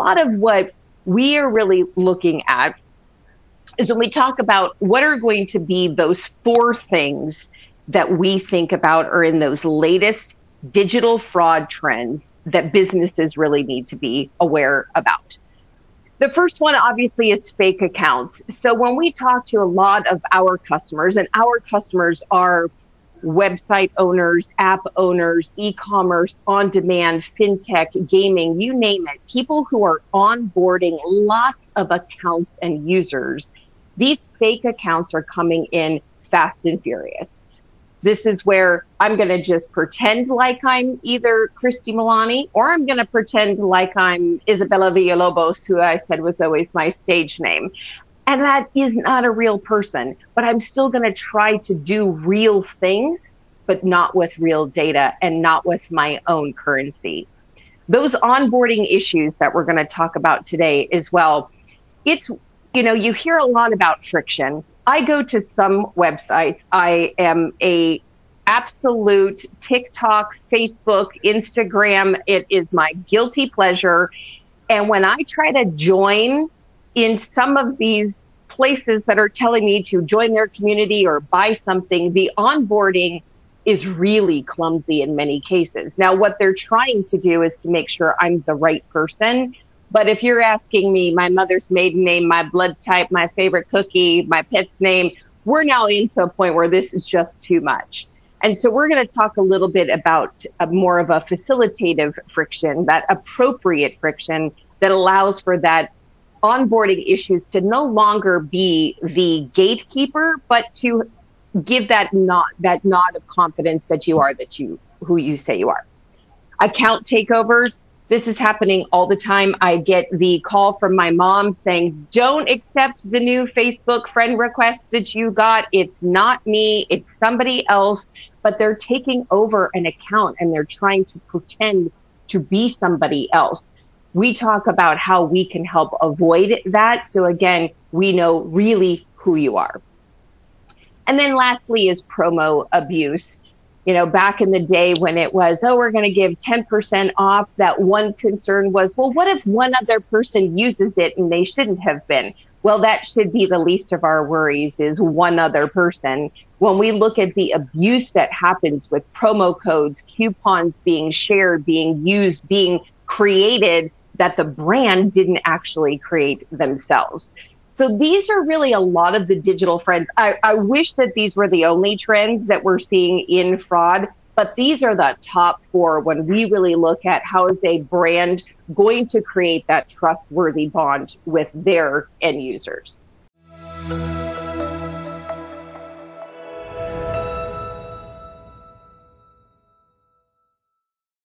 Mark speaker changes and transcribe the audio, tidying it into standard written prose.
Speaker 1: lot of what we are really looking at is when we talk about what are going to be those 4 things that we think about are in those latest digital fraud trends that businesses really need to be aware about. The first one obviously is fake accounts. So when we talk to a lot of our customers, and our customers are website owners, app owners, e-commerce, on-demand, fintech, gaming, you name it, people who are onboarding lots of accounts and users, these fake accounts are coming in fast and furious. This is where I'm going to just pretend like I'm either Christy Milani, or I'm going to pretend like I'm Isabella Villalobos, who I said was always my stage name. And that is not a real person, but I'm still going to try to do real things, but not with real data and not with my own currency. Those onboarding issues that we're going to talk about today as well, it's, you hear a lot about friction. I go to some websites. I am a absolute TikTok, Facebook, Instagram. It is my guilty pleasure. And when I try to join in some of these places that are telling me to join their community or buy something, the onboarding is really clumsy in many cases. Now, what they're trying to do is to make sure I'm the right person. But if you're asking me my mother's maiden name, my blood type, my favorite cookie, my pet's name, we're now into a point where this is just too much. And so we're going to talk a little bit about more of a facilitative friction, that appropriate friction that allows for that onboarding issues to no longer be the gatekeeper, but to give that nod of confidence that you are who you say you are. Account takeovers. This is happening all the time. I get the call from my mom saying, don't accept the new Facebook friend request that you got. It's not me, it's somebody else, but they're taking over an account and they're trying to pretend to be somebody else. We talk about how we can help avoid that. So again, we know really who you are. And then lastly is promo abuse. Back in the day when it was, we're going to give 10% off, that one concern was, well, what if one other person uses it and they shouldn't have been? Well, that should be the least of our worries, is one other person. When we look at the abuse that happens with promo codes, coupons being shared, being used, being created, that the brand didn't actually create themselves. So these are really a lot of the digital trends. I wish that these were the only trends that we're seeing in fraud, but these are the top 4 when we really look at how is a brand going to create that trustworthy bond with their end users.